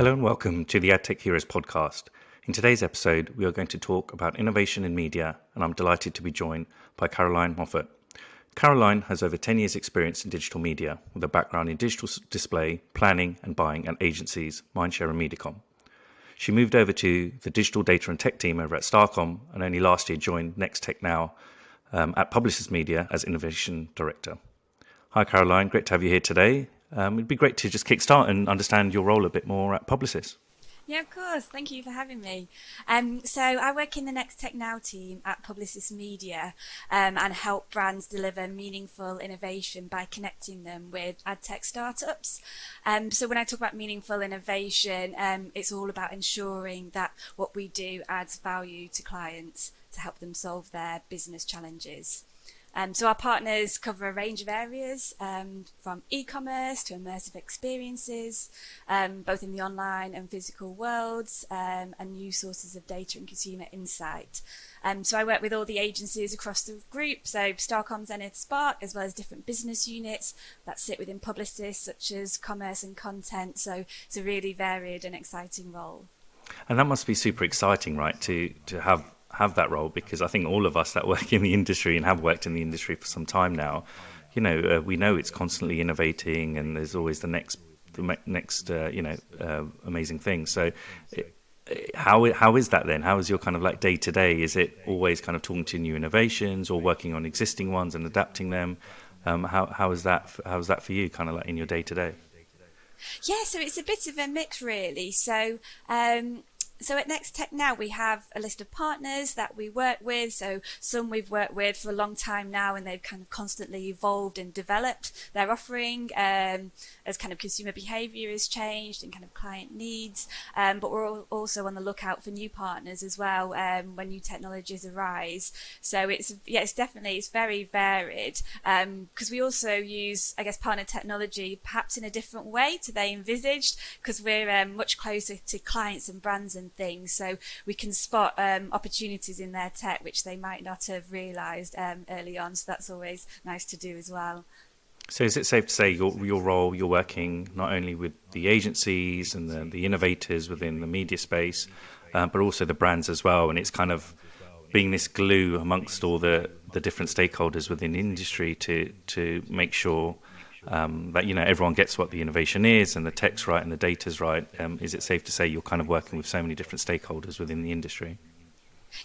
Hello and welcome to the AdTech Heroes podcast. In today's episode, we are going to talk about innovation in media, and I'm delighted to be joined by Caroline Moffat. Caroline has over 10 years' experience in digital media, with a background in digital display, planning and buying at agencies Mindshare and Mediacom. She moved over to the digital data and tech team over at Starcom, and only last year joined NextTech now at Publicis Media as innovation director. Hi Caroline, great to have you here today. It'd be great to just kickstart and understand your role a bit more at Publicis. Yeah, of course. Thank you for having me. So I work in the NextTech Now team at Publicis Media and help brands deliver meaningful innovation by connecting them with AdTech startups. So when I talk about meaningful innovation, it's all about ensuring that what we do adds value to clients to help them solve their business challenges. So our partners cover a range of areas, from e-commerce to immersive experiences, both in the online and physical worlds, and new sources of data and consumer insight. So I work with all the agencies across the group, so Starcom, Zenith, Spark, as well as different business units that sit within Publicis, such as commerce and content. So it's a really varied and exciting role. And that must be super exciting, right, to have that role, because I think all of us that work in the industry and have worked in the industry for some time now, we know it's constantly innovating and there's always the next amazing thing. So how is that then? How is your kind of like day to day? Is it always kind of talking to new innovations or working on existing ones and adapting them? How is that for you, kind of like in your day to day? Yeah, so it's a bit of a mix really. So at NextTech Now, we have a list of partners that we work with. So some we've worked with for a long time now, and they've kind of constantly evolved and developed their offering as kind of consumer behaviour has changed and kind of client needs. But we're also on the lookout for new partners as well when new technologies arise. So it's very varied because we also use, I guess, partner technology perhaps in a different way to they envisaged, because we're much closer to clients and brands and things, so we can spot opportunities in their tech which they might not have realised early on, so that's always nice to do as well. So is it safe to say your role, you're working not only with the agencies and the innovators within the media space, but also the brands as well, and it's kind of being this glue amongst all the different stakeholders within the industry to make sure that everyone gets what the innovation is and the tech's right and the data's right. Is it safe to say you're kind of working with so many different stakeholders within the industry?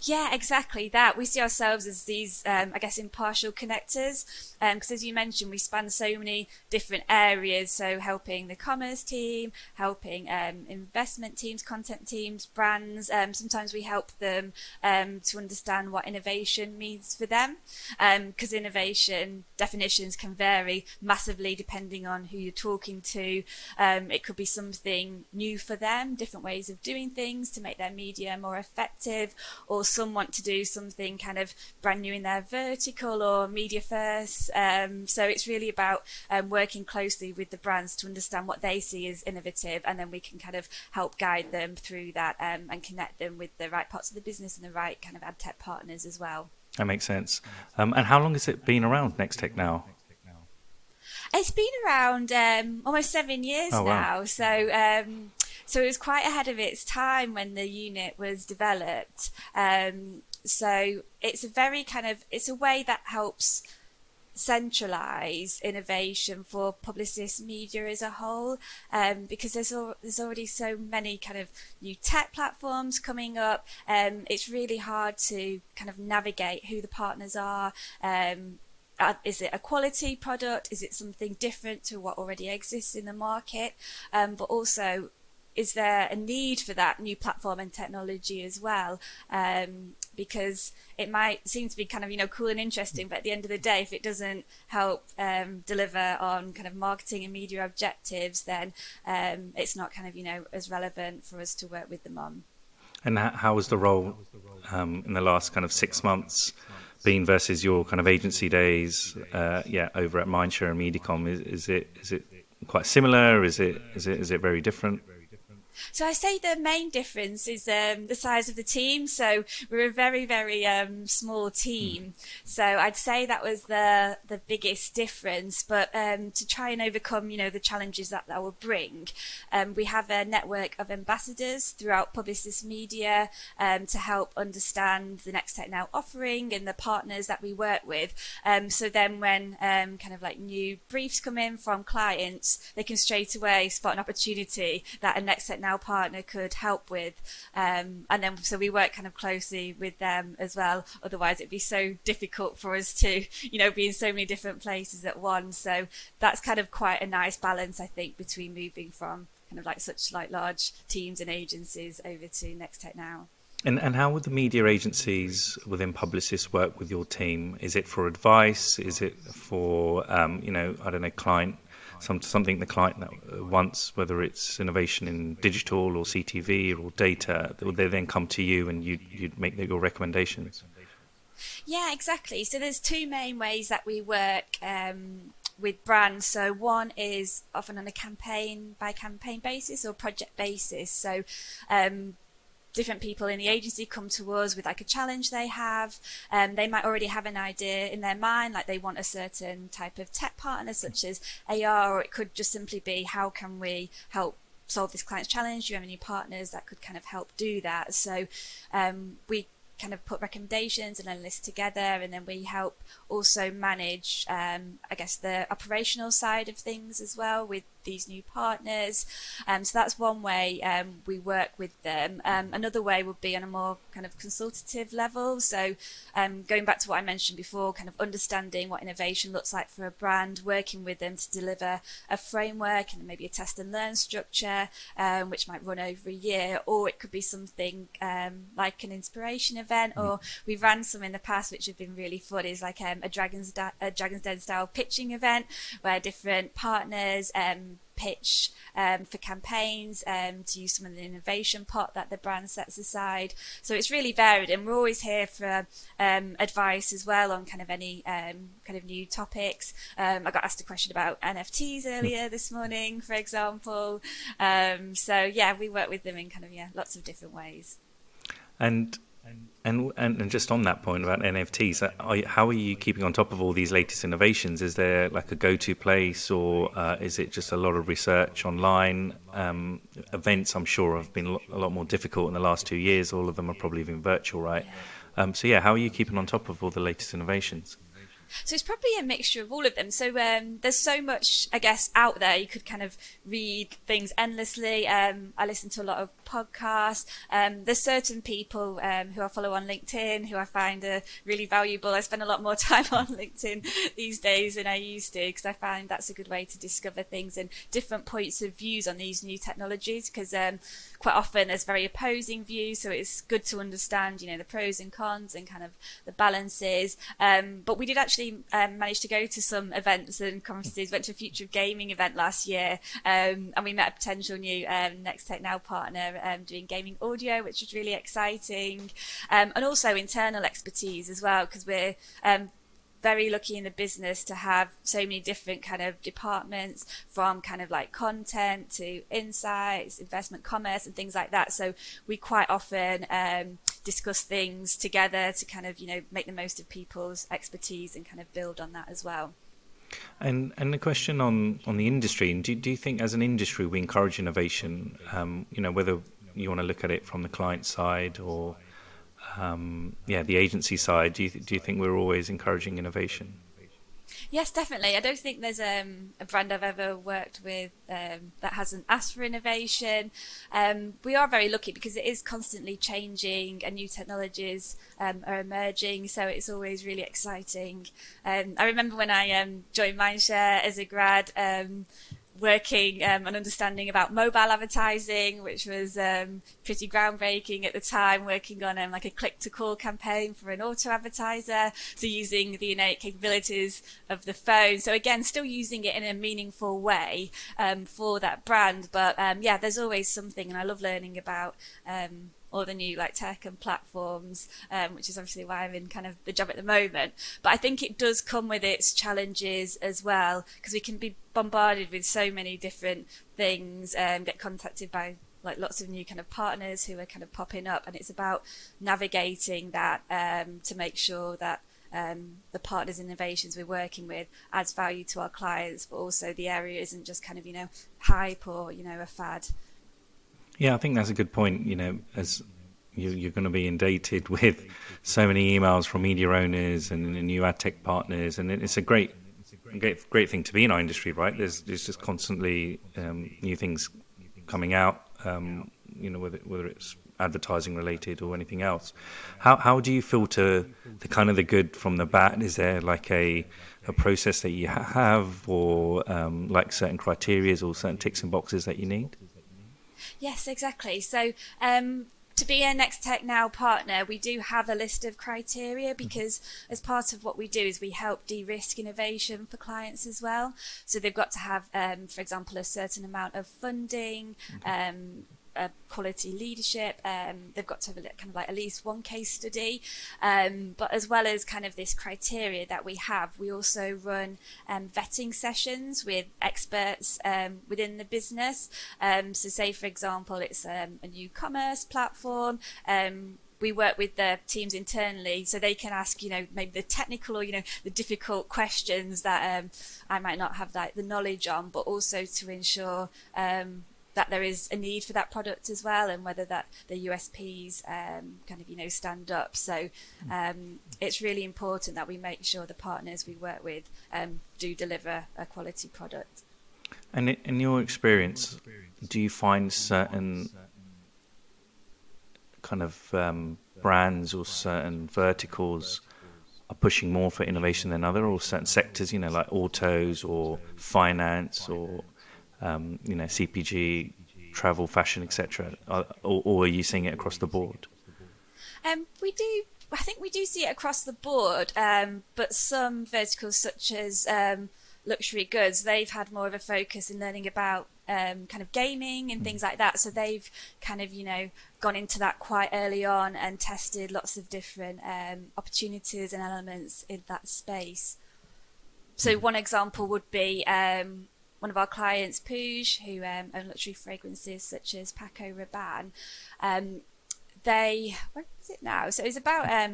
Yeah, exactly that. We see ourselves as these, impartial connectors, because as you mentioned, we span so many different areas. So helping the commerce team, helping investment teams, content teams, brands. Sometimes we help them to understand what innovation means for them, because innovation definitions can vary massively depending on who you're talking to. It could be something new for them, different ways of doing things to make their media more effective, or some want to do something kind of brand new in their vertical or media first. So it's really about working closely with the brands to understand what they see as innovative, and then we can kind of help guide them through that and connect them with the right parts of the business and the right kind of AdTech partners as well. That makes sense. And how long has it been around, NextTech Now? It's been around almost 7 years now. So it was quite ahead of its time when the unit was developed. So it's it's a way that helps centralise innovation for Publicis Media as a whole, because there's already so many kind of new tech platforms coming up. It's really hard to kind of navigate who the partners are. Is it a quality product? Is it something different to what already exists in the market? But also, is there a need for that new platform and technology as well? Because it might seem to be kind of, cool and interesting, but at the end of the day, if it doesn't help deliver on kind of marketing and media objectives, then it's not kind of, as relevant for us to work with them on. And how was the role in the last kind of 6 months been versus your kind of agency days over at Mindshare and Mediacom? Is it quite similar? Is it very different? So I say the main difference is the size of the team. So we're a very, very small team. So I'd say that was the biggest difference. But to try and overcome, the challenges that will bring, we have a network of ambassadors throughout Publicis Media to help understand the NextTech Now offering and the partners that we work with. So then when kind of like new briefs come in from clients, they can straight away spot an opportunity that a NextTech Now partner could help with, and then so we work kind of closely with them as well. Otherwise, it'd be so difficult for us to, be in so many different places at once. So that's kind of quite a nice balance, I think, between moving from kind of like such like large teams and agencies over to NextTech Now. And how would the media agencies within Publicis work with your team? Is it for advice? Is it for client? Something the client wants, whether it's innovation in digital or CTV or data, will they then come to you and you'd make your recommendations? Yeah, exactly. So there's two main ways that we work with brands. So one is often on a campaign by campaign basis or project basis. So different people in the agency come to us with like a challenge they have. They might already have an idea in their mind, like they want a certain type of tech partner such as AR, or it could just simply be how can we help solve this client's challenge? Do you have any partners that could kind of help do that? So we kind of put recommendations and a list together, and then we help also manage the operational side of things as well with these new partners. So that's one way we work with them. Another way would be on a more kind of consultative level. So going back to what I mentioned before, kind of understanding what innovation looks like for a brand, working with them to deliver a framework and maybe a test and learn structure, which might run over a year, or it could be something like an inspiration event, or we've ran some in the past which have been really fun, is like a Dragon's Den style pitching event where different partners pitch for campaigns to use some of the innovation pot that the brand sets aside. So it's really varied, and we're always here for advice as well on kind of any kind of new topics. I got asked a question about NFTs earlier this morning, for example. So yeah, we work with them in kind of lots of different ways. And just on that point about NFTs, how are you keeping on top of all these latest innovations? Is there like a go-to place, or is it just a lot of research online? Events, I'm sure, have been a lot more difficult in the last 2 years. All of them are probably been virtual, right? Yeah. How are you keeping on top of all the latest innovations? So it's probably a mixture of all of them. So there's so much, I guess, out there. You could kind of read things endlessly. I listen to a lot of podcasts. There's certain people who I follow on LinkedIn who I find are really valuable. I spend a lot more time on LinkedIn these days than I used to, because I find that's a good way to discover things and different points of views on these new technologies, because quite often there's very opposing views. So it's good to understand, the pros and cons and kind of the balances. But we did actually managed to go to some events and conferences. Went to a Future of Gaming event last year, and we met a potential new NextTech Now partner doing gaming audio, which was really exciting, and also internal expertise as well, because we're very lucky in the business to have so many different kind of departments, from kind of like content to insights, investment, commerce, and things like that. So we quite often discuss things together to kind of make the most of people's expertise and kind of build on that as well. And the question on the industry, and do you think as an industry we encourage innovation? Whether you want to look at it from the client side or the agency side, do you think we're always encouraging innovation? Yes, definitely. I don't think there's a brand I've ever worked with that hasn't asked for innovation. We are very lucky because it is constantly changing and new technologies are emerging, so it's always really exciting. I remember when I joined Mindshare as a grad, working on understanding about mobile advertising, which was pretty groundbreaking at the time, working on like a click-to-call campaign for an auto advertiser, so using the innate capabilities of the phone. So again, still using it in a meaningful way for that brand. But there's always something, and I love learning about all the new like tech and platforms, which is obviously why I'm in kind of the job at the moment. But I think it does come with its challenges as well, because we can be bombarded with so many different things, get contacted by like lots of new kind of partners who are kind of popping up, and it's about navigating that to make sure that the partners innovations we're working with adds value to our clients, but also the area isn't just kind of, hype or, a fad. Yeah, I think that's a good point. As you're going to be inundated with so many emails from media owners and new AdTech partners, and it's a great thing to be in our industry, right? There's just constantly new things coming out, whether it's advertising related or anything else. How do you filter the good from the bad? Is there like a process that you have, or like certain criteria or certain ticks and boxes that you need? Yes, exactly. So to be a NextTech Now partner, we do have a list of criteria, because as part of what we do is we help de-risk innovation for clients as well. So they've got to have, for example, a certain amount of funding, quality leadership. They've got to have kind of like at least one case study. But as well as kind of this criteria that we have, we also run vetting sessions with experts within the business. So say, for example, it's a new commerce platform. We work with the teams internally, so they can ask, maybe the technical or, the difficult questions that I might not have the knowledge on, but also to ensure that there is a need for that product as well, and whether that the USPs stand up. So it's really important that we make sure the partners we work with do deliver a quality product. And in your experience, do you find certain kind of brands or certain verticals are pushing more for innovation than other, or certain sectors, like autos or finance or CPG, travel, fashion, etc., or are you seeing it across the board? We do. I think we do see it across the board, but some verticals, such as luxury goods, they've had more of a focus in learning about kind of gaming and things like that. So they've kind of, gone into that quite early on and tested lots of different opportunities and elements in that space. So one example would be one of our clients, Puig, who own luxury fragrances such as Paco Rabanne. Where is it now? So it was about, I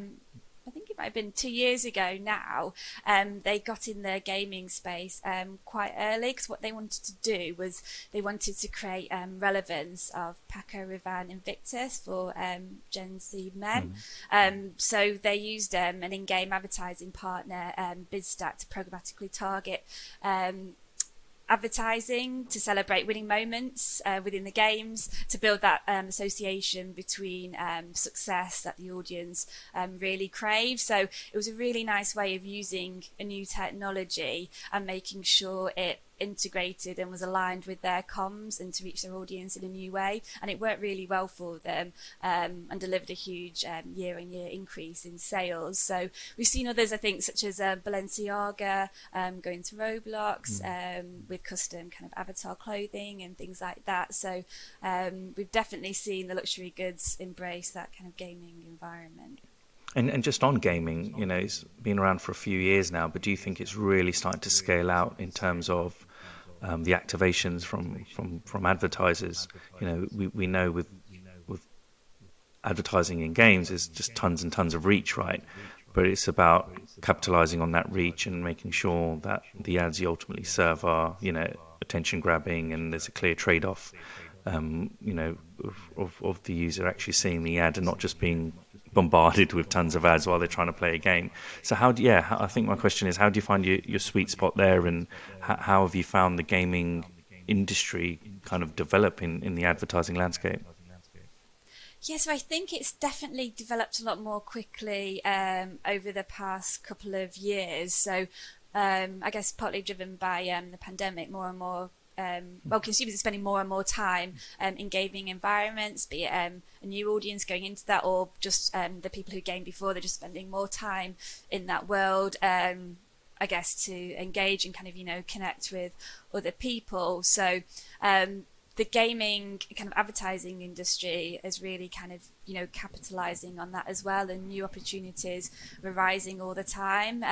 think it might have been 2 years ago now. They got in the gaming space quite early, because what they wanted to do was they wanted to create relevance of Paco Rabanne Invictus for Gen Z men. So they used an in-game advertising partner, BizStack, to programmatically target advertising to celebrate winning moments within the games, to build that association between success that the audience really crave. So it was a really nice way of using a new technology and making sure it integrated and was aligned with their comms and to reach their audience in a new way, and it worked really well for them and delivered a huge year-on-year increase in sales. So we've seen others, I think, such as Balenciaga going to Roblox with custom kind of avatar clothing and things like that. So we've definitely seen the luxury goods embrace that kind of gaming environment. And just on gaming, it's been around for a few years now, but do you think it's really starting to scale out in terms of the activations from advertisers? We know with advertising in games, there's just tons and tons of reach, right? But it's about capitalizing on that reach and making sure that the ads you ultimately serve are, attention grabbing, and there's a clear trade-off, of the user actually seeing the ad and not just being bombarded with tons of ads while they're trying to play a game. So I think my question is, how do you find your sweet spot there, and how have you found the gaming industry kind of develop in the advertising landscape? Yeah, so I think it's definitely developed a lot more quickly over the past couple of years. So I guess partly driven by the pandemic, more and more consumers are spending more and more time in gaming environments, be it a new audience going into that, or just the people who gamed before, they're just spending more time in that world, I guess, to engage and kind of, connect with other people. So the gaming kind of advertising industry is really kind of, capitalizing on that as well, and new opportunities are rising all the time.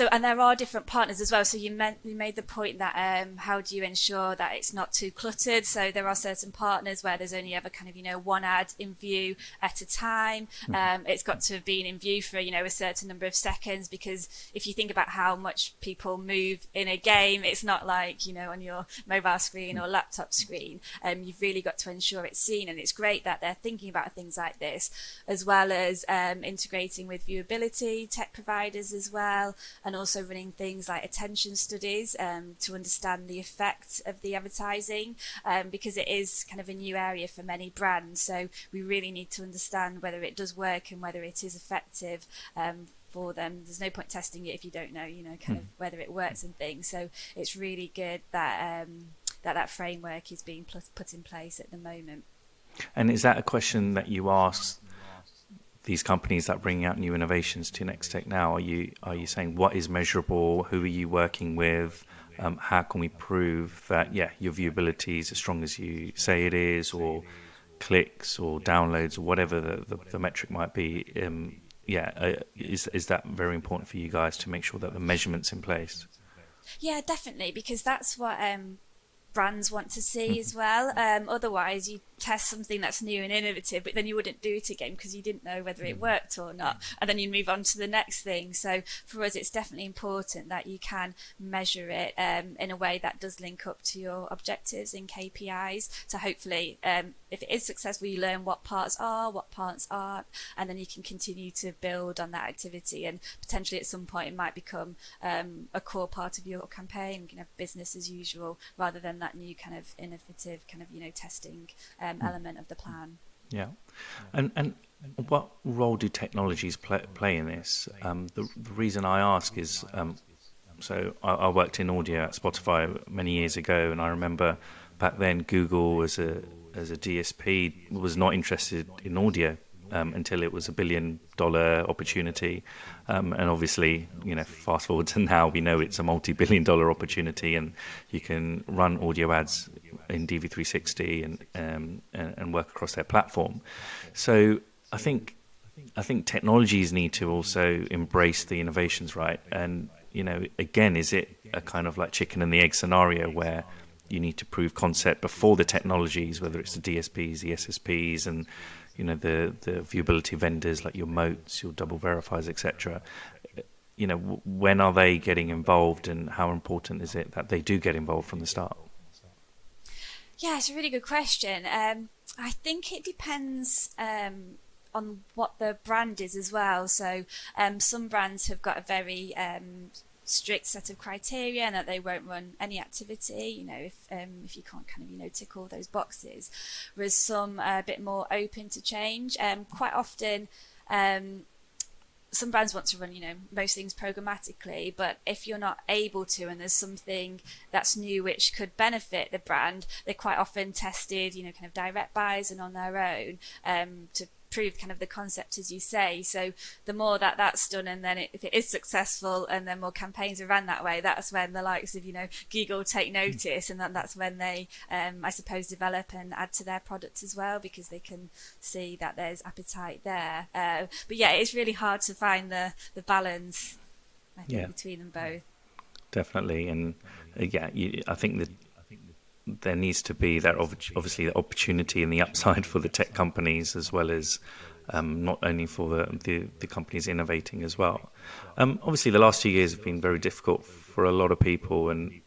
And there are different partners as well. So you made the point that how do you ensure that it's not too cluttered? So there are certain partners where there's only ever kind of, one ad in view at a time. It's got to have been in view for, a certain number of seconds, because if you think about how much people move in a game, it's not like, on your mobile screen or laptop screen. You've really got to ensure it's seen. And it's great that they're thinking about things like this, as well as integrating with viewability tech providers as well, and also running things like attention studies to understand the effect of the advertising, because it is kind of a new area for many brands. So we really need to understand whether it does work and whether it is effective for them. There's no point testing it if you don't know, kind of whether it works and things. So it's really good that that framework is being put in place at the moment. And is that a question that you ask these companies that bring out new innovations to NextTech now? Are you saying what is measurable? Who are you working with? How can we prove that your viewability is as strong as you say it is, or clicks or downloads or whatever the metric might be? Is that very important for you guys to make sure that the measurement's in place? Yeah, definitely, because that's what brands want to see as well. Otherwise, you test something that's new and innovative, but then you wouldn't do it again because you didn't know whether it worked or not, and then you move on to the next thing. So for us, it's definitely important that you can measure it in a way that does link up to your objectives and KPIs. So hopefully, if it is successful, you learn what parts are, what parts aren't, and then you can continue to build on that activity, and potentially at some point it might become a core part of your campaign, business as usual, rather than that new kind of innovative kind of testing element of the plan. Yeah. And what role do technologies play in this? The reason I ask is, so I worked in audio at Spotify many years ago, and I remember back then Google as a DSP was not interested in audio until it was $1 billion opportunity, and obviously, fast forward to now, we know it's a multi-billion-dollar opportunity, and you can run audio ads in DV360 and work across their platform. So I think technologies need to also embrace the innovations, right? And again, is it a kind of like chicken and the egg scenario where you need to prove concept before the technologies, whether it's the DSPs, the SSPs, and the viewability vendors like your Moats, your Double Verifies, etc. When are they getting involved, and how important is it that they do get involved from the start? Yeah, it's a really good question. I think it depends on what the brand is as well. So some brands have got a very strict set of criteria, and that they won't run any activity, if you can't kind of, tick all those boxes. Whereas some are a bit more open to change. Quite often, some brands want to run, most things programmatically, but if you're not able to, and there's something that's new which could benefit the brand, they're quite often tested, kind of direct buys and on their own, to prove kind of the concept, as you say. So the more that's done, and then if it is successful and then more campaigns are run that way, that's when the likes of Google take notice, and that's when they I suppose develop and add to their product as well, because they can see that there's appetite there. But yeah, it's really hard to find the balance, I think, between them both. Definitely. And I think that there needs to be that obviously the opportunity and the upside for the tech companies, as well as not only for the companies innovating as well. Obviously, the last 2 years have been very difficult for a lot of people, and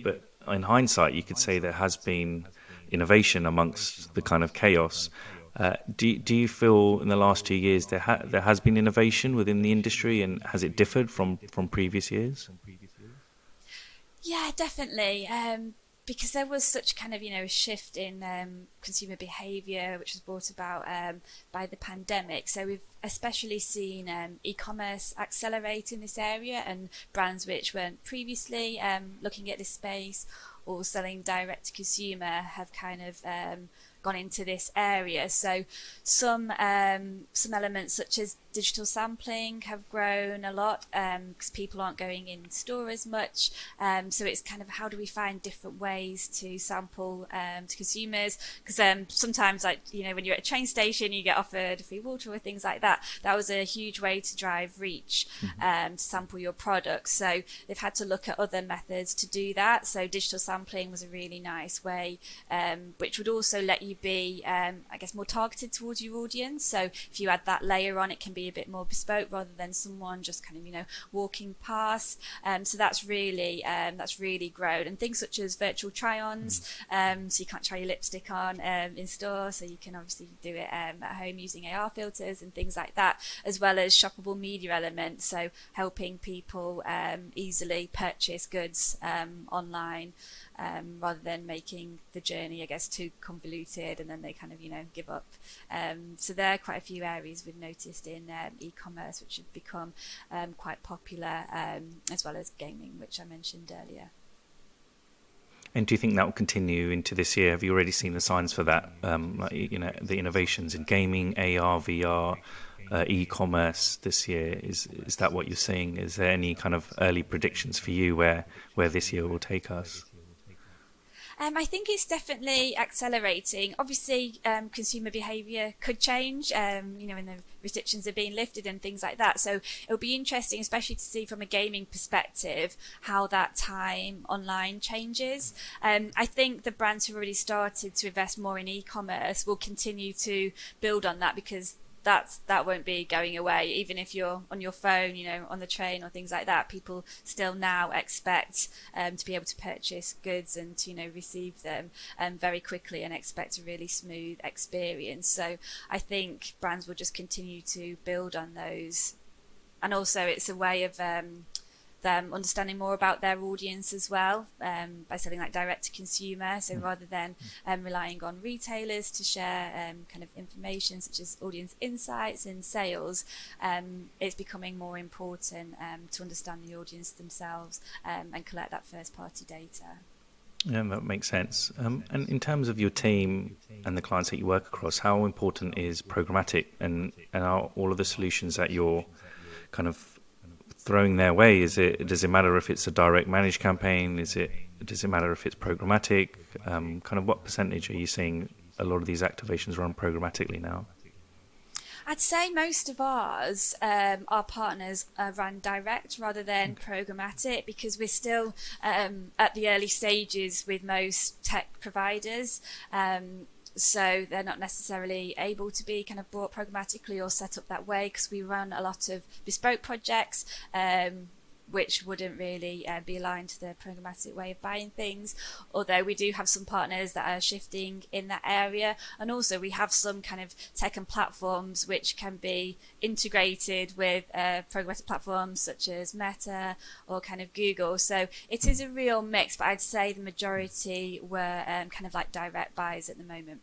but in hindsight, you could say there has been innovation amongst the kind of chaos. Do you feel in the last 2 years there has been innovation within the industry, and has it differed from previous years? Yeah, definitely. Because there was such kind of, a shift in consumer behaviour, which was brought about by the pandemic. So we've especially seen e-commerce accelerate in this area, and brands which weren't previously looking at this space or selling direct to consumer have kind of gone into this area. So some elements such as digital sampling have grown a lot because people aren't going in store as much. So it's kind of how do we find different ways to sample to consumers? Because sometimes, like, you know, when you're at a train station, you get offered free water or things like that. That was a huge way to drive reach to sample your products. So they've had to look at other methods to do that. So digital sampling was a really nice way, which would also let you be, I guess, more targeted towards your audience. So if you add that layer on, it can be a bit more bespoke rather than someone just kind of, you know, walking past. So that's really grown. And things such as virtual try-ons, so you can't try your lipstick on in store, so you can obviously do it at home using AR filters and things like that, as well as shoppable media elements, so helping people easily purchase goods online, rather than making the journey, I guess, too convoluted and then they kind of, you know, give up. So there are quite a few areas we've noticed in e-commerce which have become quite popular, as well as gaming, which I mentioned earlier. And do you think that will continue into this year? Have you already seen the signs for that? Like, you know, the innovations in gaming, AR, VR, e-commerce this year. Is that what you're seeing? Is there any kind of early predictions for you where this year will take us? I think it's definitely accelerating. Obviously, consumer behaviour could change, you know, when the restrictions are being lifted and things like that. So it'll be interesting, especially to see from a gaming perspective, how that time online changes. I think the brands who already started to invest more in e-commerce will continue to build on that, because that won't be going away. Even if you're on your phone, you know, on the train or things like that, people still now expect to be able to purchase goods and to, you know, receive them very quickly and expect a really smooth experience. So I think brands will just continue to build on those. And also it's a way of them understanding more about their audience as well, by selling like direct to consumer. So rather than relying on retailers to share kind of information such as audience insights and sales, it's becoming more important to understand the audience themselves and collect that first party data. Yeah, that makes sense. And in terms of your team and the clients that you work across, how important is programmatic, and are all of the solutions that you're kind of throwing their way? Does it matter if it's a direct managed campaign? Does it matter if it's programmatic? Kind of what percentage are you seeing a lot of these activations run programmatically now? I'd say most of ours, our partners, run direct rather than programmatic, because we're still at the early stages with most tech providers. So they're not necessarily able to be kind of bought programmatically or set up that way, because we run a lot of bespoke projects, which wouldn't really be aligned to the programmatic way of buying things. Although we do have some partners that are shifting in that area. And also we have some kind of tech and platforms which can be integrated with programmatic platforms such as Meta or kind of Google. So it is a real mix, but I'd say the majority were kind of like direct buys at the moment.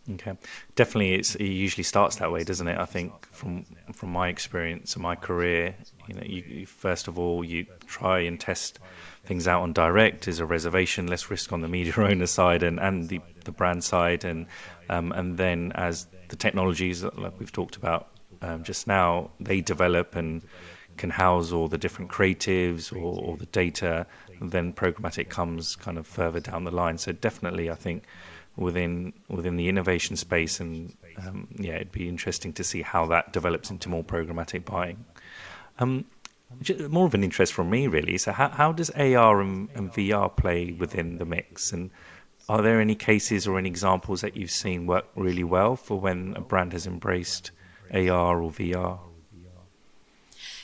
Okay, definitely. It usually starts that way, doesn't it? I think from my experience and my career, you know, you first of all you try and test things out on direct. Is a reservation, less risk on the media owner side and the brand side, and then as the technologies like we've talked about just now, they develop and can house all the different creatives or the data, and then programmatic comes kind of further down the line. So definitely, I think within the innovation space, and it'd be interesting to see how that develops into more programmatic buying. More of an interest from me, really. So how does AR and VR play within the mix? And are there any cases or any examples that you've seen work really well for when a brand has embraced AR or VR?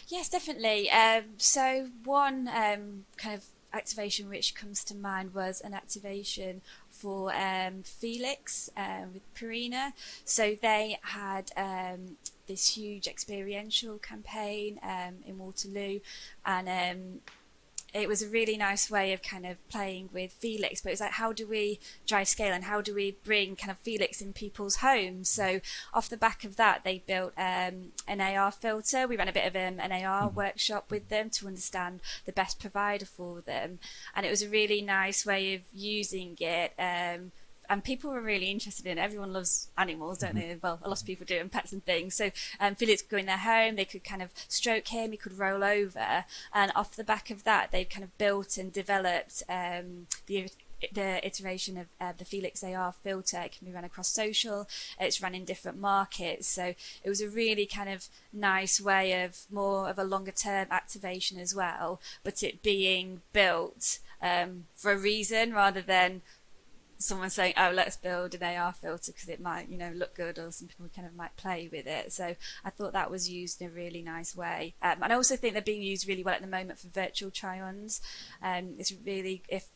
Yes, definitely. So one kind of activation which comes to mind was an activation for Felix with Purina. So they had this huge experiential campaign in Waterloo, and it was a really nice way of kind of playing with Felix, but it's like, how do we drive scale and how do we bring kind of Felix in people's homes? So off the back of that, they built an AR filter. We ran a bit of an AR workshop with them to understand the best provider for them. And it was a really nice way of using it and people were really interested in it. Everyone loves animals, don't they? Well, a lot of people do, and pets and things. So Felix could go in their home, they could kind of stroke him, he could roll over, and off the back of that, they've kind of built and developed the iteration of the Felix AR filter. It can be run across social, it's run in different markets, so it was a really kind of nice way of more of a longer term activation as well, but it being built for a reason rather than someone saying, oh, let's build an AR filter because it might, look good, or some people kind of might play with it. So I thought that was used in a really nice way. And I also think they're being used really well at the moment for virtual try-ons. It's really, if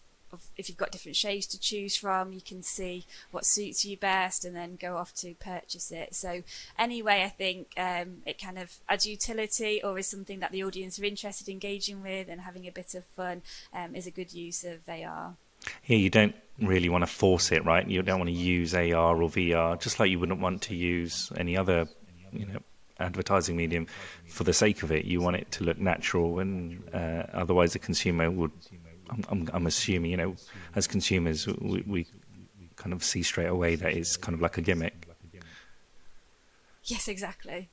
you've got different shades to choose from, you can see what suits you best and then go off to purchase it. So anyway, I think it kind of adds utility, or is something that the audience are interested in engaging with and having a bit of fun, is a good use of AR. Yeah, you don't really want to force it, right? You don't want to use AR or VR, just like you wouldn't want to use any other, advertising medium for the sake of it. You want it to look natural, and otherwise the consumer would, I'm assuming, as consumers, we kind of see straight away that it's kind of like a gimmick. Yes, exactly.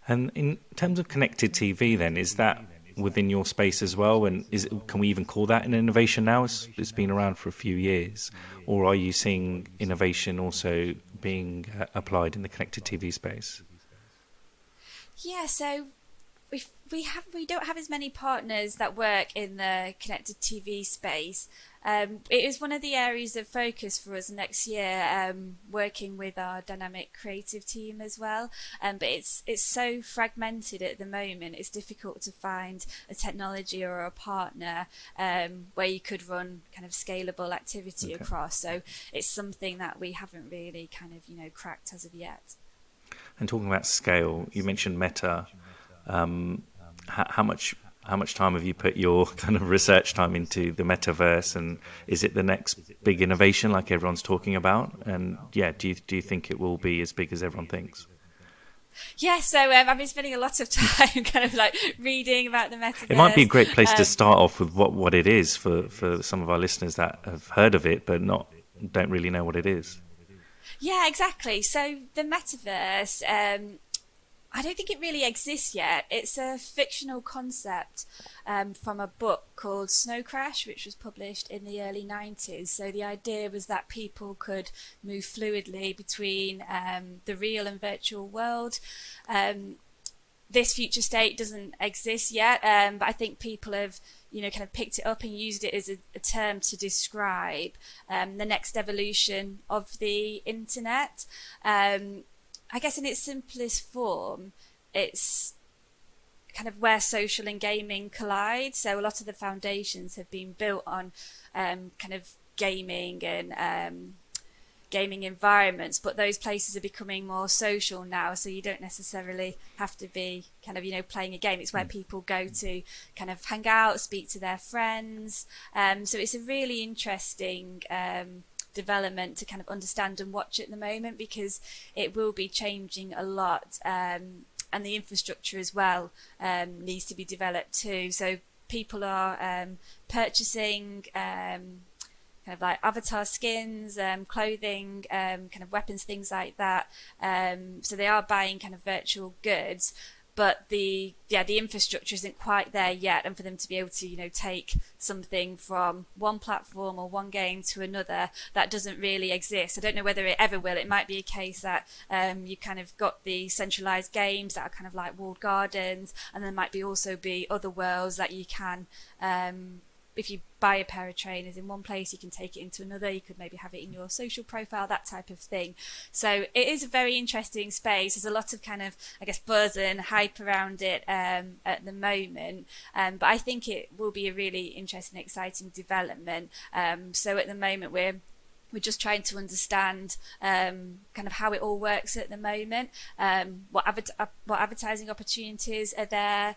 And in terms of connected TV then, is that within your space as well, and can we even call that an innovation now? It's been around for a few years, or are you seeing innovation also being applied in the connected TV space? Yeah, so we don't have as many partners that work in the connected TV space. It is one of the areas of focus for us next year, working with our dynamic creative team as well. But it's so fragmented at the moment. It's difficult to find a technology or a partner where you could run kind of scalable activity across. So it's something that we haven't really kind of cracked as of yet. And talking about scale, you mentioned Meta. How much time have you put your kind of research time into the Metaverse, and is it the next big innovation like everyone's talking about? And do you think it will be as big as everyone thinks? Yeah, so I've been spending a lot of time kind of like reading about the Metaverse. It might be a great place to start off with what it is for some of our listeners that have heard of it but don't really know what it is. Yeah, exactly. So the Metaverse, I don't think it really exists yet. It's a fictional concept from a book called Snow Crash, which was published in the early 90s. So the idea was that people could move fluidly between the real and virtual world. This future state doesn't exist yet, but I think people have kind of picked it up and used it as a term to describe the next evolution of the internet. I guess in its simplest form, it's kind of where social and gaming collide. So a lot of the foundations have been built on kind of gaming and gaming environments, but those places are becoming more social now. So you don't necessarily have to be kind of, playing a game. It's where people go to kind of hang out, speak to their friends. So it's a really interesting development to kind of understand and watch at the moment, because it will be changing a lot, and the infrastructure as well needs to be developed too. So people are purchasing kind of like avatar skins, clothing, kind of weapons, things like that. So they are buying kind of virtual goods, but the infrastructure isn't quite there yet, and for them to be able to take something from one platform or one game to another, that doesn't really exist. I don't know whether it ever will. It might be a case that you kind of got the centralized games that are kind of like walled gardens, and there might also be other worlds that you can if you buy a pair of trainers in one place, you can take it into another. You could maybe have it in your social profile, that type of thing. So it is a very interesting space. There's a lot of kind of, I guess, buzz and hype around it at the moment. But I think it will be a really interesting, exciting development. So at the moment, we're just trying to understand kind of how it all works at the moment, what advertising opportunities are there,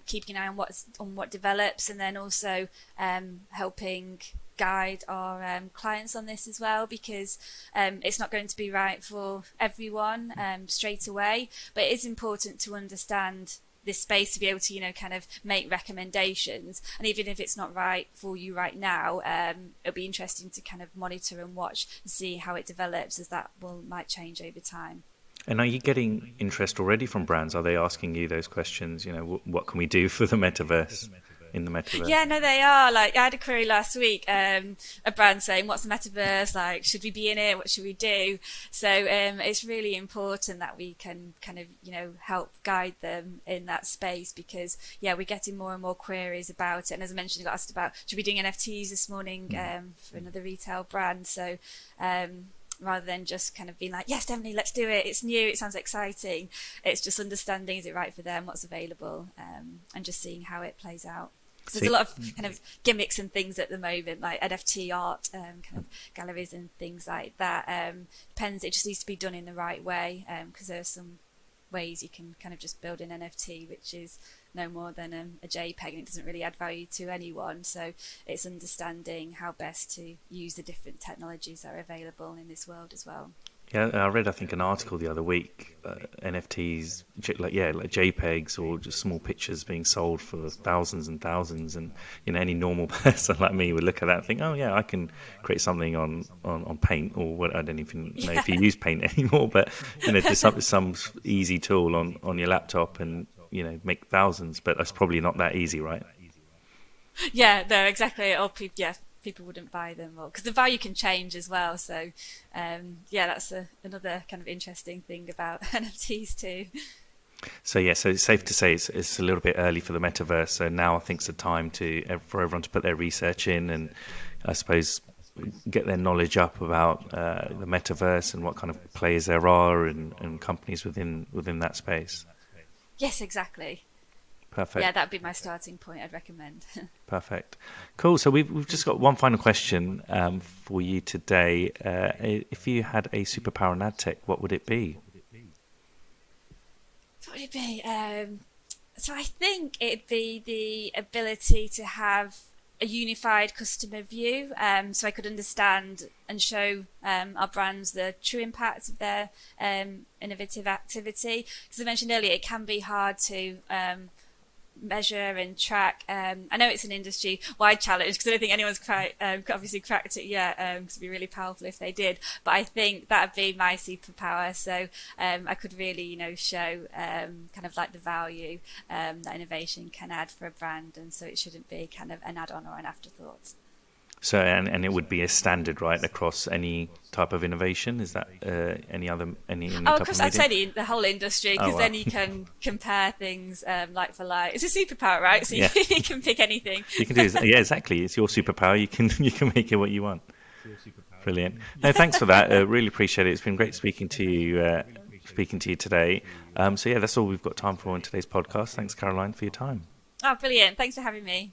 keeping an eye on what develops, and then also helping guide our clients on this as well, because it's not going to be right for everyone straight away, but it is important to understand this space to be able to, kind of make recommendations. And even if it's not right for you right now, it'll be interesting to kind of monitor and watch and see how it develops, as that might change over time. And are you getting interest already from brands? Are they asking you those questions? What can we do for the metaverse? In the metaverse? Yeah, no, they are. Like, I had a query last week, a brand saying, what's the metaverse? Like, should we be in it? What should we do? So it's really important that we can kind of, help guide them in that space, because, we're getting more and more queries about it. And as I mentioned, I got asked about, should we be doing NFTs this morning for another retail brand? So rather than just kind of being like, yes, definitely, let's do it. It's new. It sounds exciting. It's just understanding, is it right for them? What's available? And just seeing how it plays out. Because there's a lot of kind of gimmicks and things at the moment, like NFT art, kind of galleries and things like that. Depends. It just needs to be done in the right way, because there are some ways you can kind of just build an NFT, which is no more than a JPEG, and it doesn't really add value to anyone. So it's understanding how best to use the different technologies that are available in this world as well. Yeah, I read, I think, an article the other week, NFTs, like JPEGs or just small pictures being sold for thousands and thousands, and any normal person like me would look at that and think, oh yeah, I can create something on Paint, or what, I don't even know if you use Paint anymore, but just some easy tool on your laptop and make thousands. But that's probably not that easy, right? Yeah, no, exactly. Or people wouldn't buy them, because the value can change as well. So that's another kind of interesting thing about NFTs too. So it's safe to say it's a little bit early for the metaverse. So now I think it's the time for everyone to put their research in, and I suppose get their knowledge up about the metaverse and what kind of players there are and companies within that space. Yes, exactly. Perfect. Yeah, that'd be my starting point. I'd recommend. Perfect. Cool. So we've just got one final question for you today. If you had a superpower in AdTech, what would it be? What would it be? So I think it'd be the ability to have a unified customer view, so I could understand and show our brands the true impact of their innovative activity. Because I mentioned earlier, it can be hard to measure and track. I know it's an industry-wide challenge, because I don't think anyone's obviously cracked it yet, because it'd be really powerful if they did. But I think that'd be my superpower. So I could really, show kind of like the value that innovation can add for a brand, and so it shouldn't be kind of an add-on or an afterthought. So and it would be a standard, right, across any type of innovation? Is that any type of I'd say the whole industry, because then you can compare things like for like. It's a superpower, right? So you can pick anything. You can do exactly. It's your superpower. You can make it what you want. Brilliant. No, thanks for that. Really appreciate it. It's been great speaking to you today. So that's all we've got time for in today's podcast. Thanks, Caroline, for your time. Oh, brilliant! Thanks for having me.